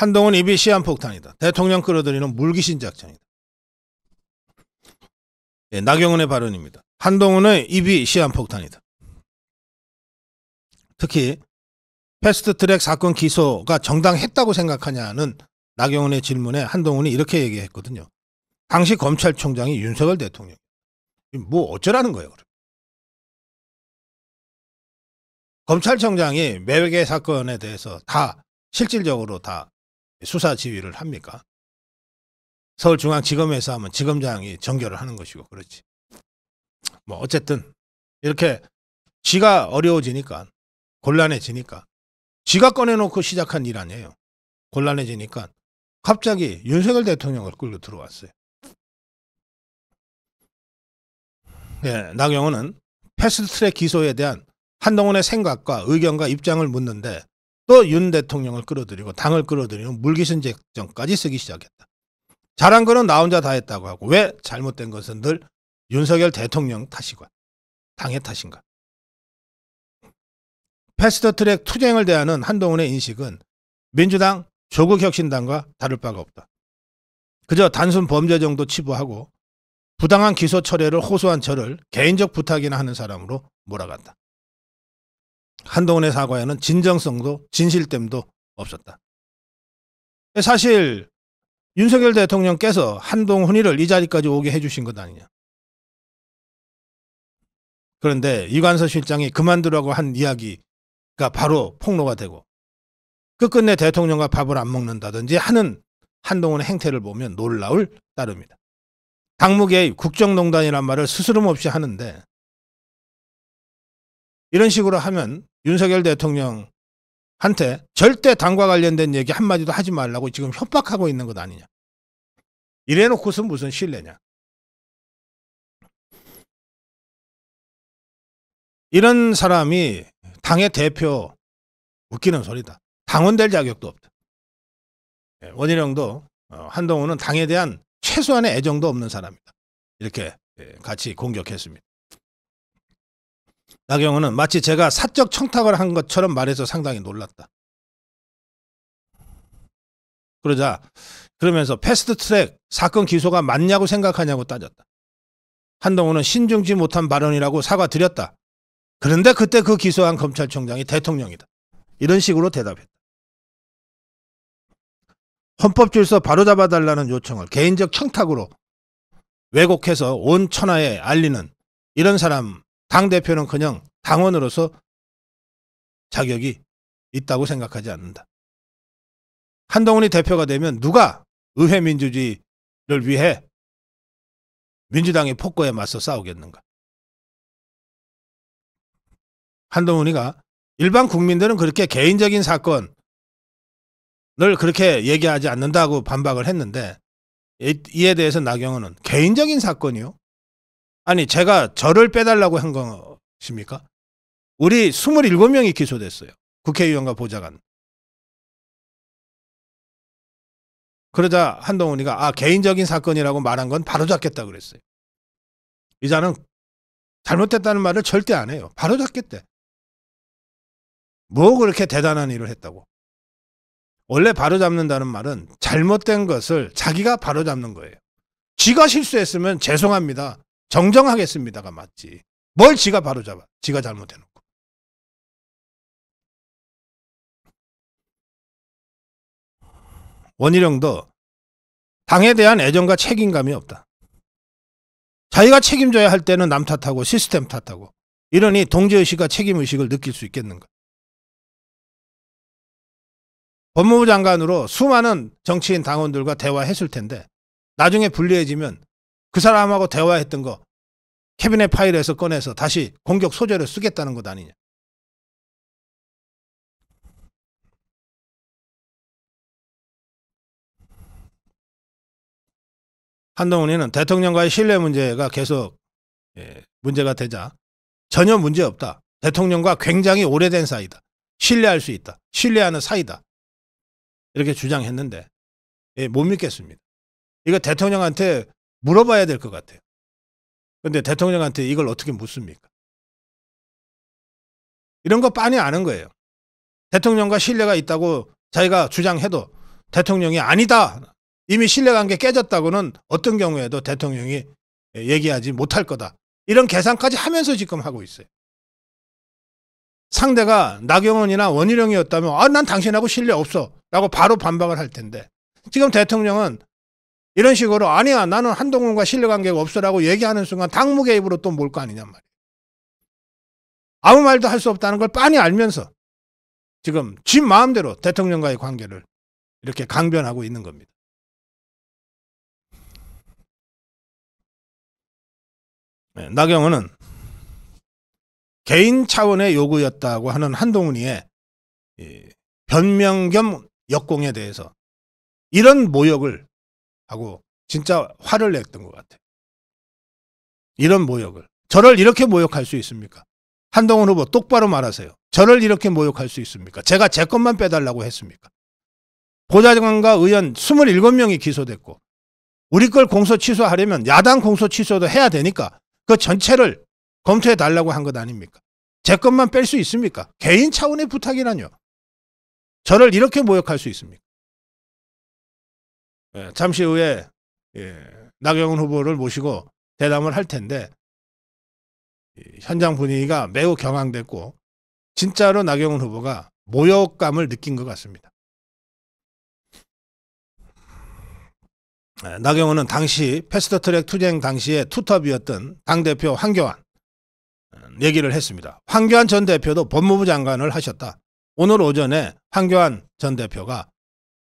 한동훈 입이 시한폭탄이다. 대통령 끌어들이는 물귀신 작전이다. 예, 나경원의 발언입니다. 한동훈의 입이 시한폭탄이다. 특히 패스트트랙 사건 기소가 정당했다고 생각하냐는 나경원의 질문에 한동훈이 이렇게 얘기했거든요. 당시 검찰총장이 윤석열 대통령. 뭐 어쩌라는 거예요. 그럼. 검찰총장이 매개 사건에 대해서 다 실질적으로 다 수사 지휘를 합니까? 서울중앙지검에서 하면 지검장이 전결을 하는 것이고 그렇지. 뭐 어쨌든 이렇게 지가 어려워지니까 곤란해지니까 지가 꺼내놓고 시작한 일 아니에요. 곤란해지니까 갑자기 윤석열 대통령을 끌고 들어왔어요. 예, 나경원은 패스트트랙 기소에 대한 한동훈의 생각과 의견과 입장을 묻는데 또 윤 대통령을 끌어들이고 당을 끌어들이는 물귀신 작전까지 쓰기 시작했다. 잘한 거는 나 혼자 다 했다고 하고 왜 잘못된 것은 늘 윤석열 대통령 탓이고 당의 탓인가. 패스트트랙 투쟁을 대하는 한동훈의 인식은 민주당 조국혁신당과 다를 바가 없다. 그저 단순 범죄 정도 치부하고 부당한 기소 철회를 호소한 저를 개인적 부탁이나 하는 사람으로 몰아간다. 한동훈의 사과에는 진정성도 진실됨도 없었다. 사실 윤석열 대통령께서 한동훈이를 이 자리까지 오게 해주신 것 아니냐. 그런데 이관서 실장이 그만두라고 한 이야기가 바로 폭로가 되고 끝끝내 대통령과 밥을 안 먹는다든지 하는 한동훈의 행태를 보면 놀라울 따름이다. 당무개입, 국정농단이란 말을 스스럼 없이 하는데 이런 식으로 하면 윤석열 대통령한테 절대 당과 관련된 얘기 한마디도 하지 말라고 지금 협박하고 있는 것 아니냐. 이래놓고서 무슨 신뢰냐. 이런 사람이 당의 대표, 웃기는 소리다. 당원 될 자격도 없다. 원희룡도 한동훈은 당에 대한 최소한의 애정도 없는 사람이다. 이렇게 같이 공격했습니다. 나경원은 마치 제가 사적 청탁을 한 것처럼 말해서 상당히 놀랐다. 그러면서 패스트트랙 사건 기소가 맞냐고 생각하냐고 따졌다. 한동훈은 신중지 못한 발언이라고 사과드렸다. 그런데 그때 그 기소한 검찰총장이 대통령이다. 이런 식으로 대답했다. 헌법질서 바로잡아달라는 요청을 개인적 청탁으로 왜곡해서 온 천하에 알리는 이런 사람 당대표는 그냥 당원으로서 자격이 있다고 생각하지 않는다. 한동훈이 대표가 되면 누가 의회 민주주의를 위해 민주당의 폭거에 맞서 싸우겠는가. 한동훈이가 일반 국민들은 그렇게 개인적인 사건을 그렇게 얘기하지 않는다고 반박을 했는데 이에 대해서 나경원은 개인적인 사건이요? 아니 제가 저를 빼달라고 한 것입니까? 우리 27명이 기소됐어요. 국회의원과 보좌관. 그러자 한동훈이가 개인적인 사건이라고 말한 건 바로잡겠다 그랬어요. 이자는 잘못됐다는 말을 절대 안 해요. 바로잡겠대. 뭐 그렇게 대단한 일을 했다고. 원래 바로잡는다는 말은 잘못된 것을 자기가 바로잡는 거예요. 지가 실수했으면 죄송합니다. 정정하겠습니다가 맞지. 뭘 지가 바로잡아. 지가 잘못해놓고. 원희룡도 당에 대한 애정과 책임감이 없다. 자기가 책임져야 할 때는 남 탓하고 시스템 탓하고 이러니 동지의식과 책임의식을 느낄 수 있겠는가. 법무부 장관으로 수많은 정치인 당원들과 대화했을 텐데 나중에 불리해지면 그 사람하고 대화했던 거 캐비넷 파일에서 꺼내서 다시 공격 소재를 쓰겠다는 것 아니냐. 한동훈이는 대통령과의 신뢰 문제가 계속 문제가 되자 전혀 문제 없다. 대통령과 굉장히 오래된 사이다. 신뢰할 수 있다. 신뢰하는 사이다. 이렇게 주장했는데 못 믿겠습니다. 이거 대통령한테 물어봐야 될 것 같아요. 그런데 대통령한테 이걸 어떻게 묻습니까? 이런 거 빤히 아는 거예요. 대통령과 신뢰가 있다고 자기가 주장해도 대통령이 아니다. 이미 신뢰관계 깨졌다고는 어떤 경우에도 대통령이 얘기하지 못할 거다. 이런 계산까지 하면서 지금 하고 있어요. 상대가 나경원이나 원희룡이었다면 난 당신하고 신뢰 없어 라고 바로 반박을 할 텐데 지금 대통령은 이런 식으로 아니야 나는 한동훈과 신뢰관계가 없어라고 얘기하는 순간 당무 개입으로 또 몰 거 아니냔 말이에요. 아무 말도 할 수 없다는 걸 빤히 알면서 지금 지 마음대로 대통령과의 관계를 이렇게 강변하고 있는 겁니다. 나경원은 개인 차원의 요구였다고 하는 한동훈이의 변명 겸 역공에 대해서 이런 모욕을 하고 진짜 화를 냈던 것 같아요. 이런 모욕을. 저를 이렇게 모욕할 수 있습니까? 한동훈 후보 똑바로 말하세요. 저를 이렇게 모욕할 수 있습니까? 제가 제 것만 빼달라고 했습니까? 보좌관과 의원 27명이 기소됐고 우리 걸 공소 취소하려면 야당 공소 취소도 해야 되니까 그 전체를 검토해 달라고 한 것 아닙니까? 제 것만 뺄 수 있습니까? 개인 차원의 부탁이라뇨. 저를 이렇게 모욕할 수 있습니까? 잠시 후에 나경원 후보를 모시고 대담을 할 텐데 현장 분위기가 매우 경황됐고 진짜로 나경원 후보가 모욕감을 느낀 것 같습니다. 나경원은 당시 패스트트랙 투쟁 당시에 투톱이었던 당대표 황교안 얘기를 했습니다. 황교안 전 대표도 법무부 장관을 하셨다. 오늘 오전에 황교안 전 대표가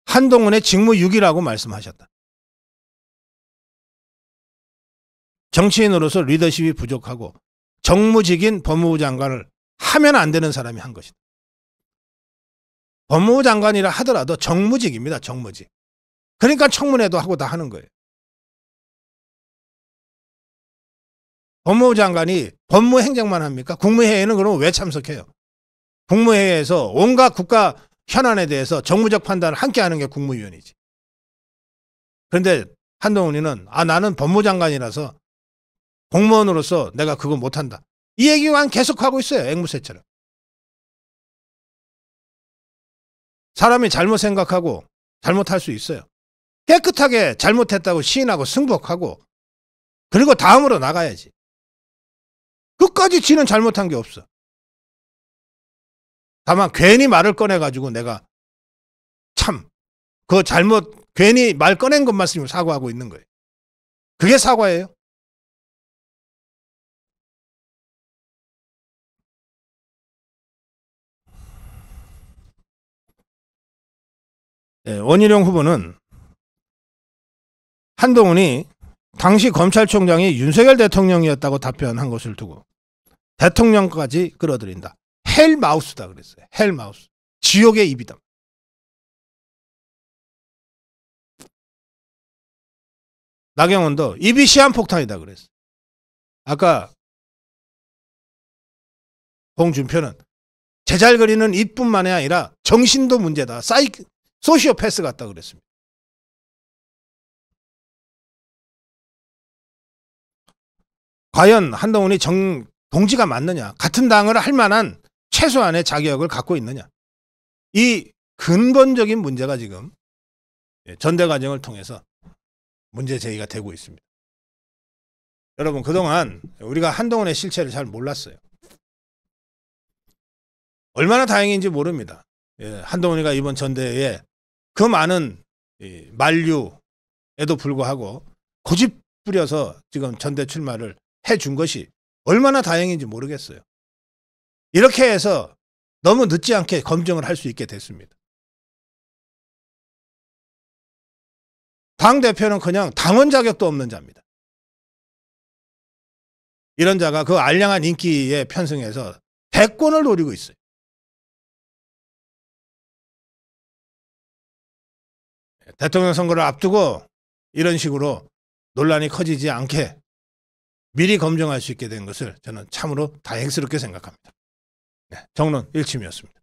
한동훈의 직무유기라고 말씀하셨다. 정치인으로서 리더십이 부족하고 정무직인 법무부 장관을 하면 안 되는 사람이 한 것이다. 법무부 장관이라 하더라도 정무직입니다. 정무직. 그러니까 청문회도 하고 다 하는 거예요. 법무부 장관이 법무행정만 합니까? 국무회의는 그러면 왜 참석해요? 국무회의에서 온갖 국가 현안에 대해서 정무적 판단을 함께 하는 게 국무위원이지. 그런데 한동훈이는 나는 법무장관이라서 공무원으로서 내가 그거 못한다. 이 얘기만 계속하고 있어요. 앵무새처럼. 사람이 잘못 생각하고 잘못할 수 있어요. 깨끗하게 잘못했다고 시인하고 승복하고 그리고 다음으로 나가야지. 끝까지 지는 잘못한 게 없어. 다만 괜히 말을 꺼내가지고 내가 참 그 잘못 괜히 말 꺼낸 것만 쓰면 사과하고 있는 거예요. 그게 사과예요. 원희룡 후보는 한동훈이 당시 검찰총장이 윤석열 대통령이었다고 답변한 것을 두고 대통령까지 끌어들인다. 헬마우스다 그랬어요. 헬마우스. 지옥의 입이다. 나경원도 입이 시한폭탄이다 그랬어요. 아까 홍준표는 제잘거리는 입뿐만이 아니라 정신도 문제다. 소시오패스 같다 그랬습니다. 과연 한동훈이 동지가 맞느냐? 같은 당을 할 만한 최소한의 자격을 갖고 있느냐? 이 근본적인 문제가 지금 전대 과정을 통해서 문제 제기가 되고 있습니다. 여러분 그동안 우리가 한동훈의 실체를 잘 몰랐어요. 얼마나 다행인지 모릅니다. 한동훈이가 이번 전대에 그 많은 만류에도 불구하고 고집 부려서 지금 전대 출마를 해준 것이 얼마나 다행인지 모르겠어요. 이렇게 해서 너무 늦지 않게 검증을 할 수 있게 됐습니다. 당대표는 그냥 당원 자격도 없는 자입니다. 이런 자가 그 알량한 인기에 편승해서 대권을 노리고 있어요. 대통령 선거를 앞두고 이런 식으로 논란이 커지지 않게 미리 검증할 수 있게 된 것을 저는 참으로 다행스럽게 생각합니다. 정론 일침이었습니다.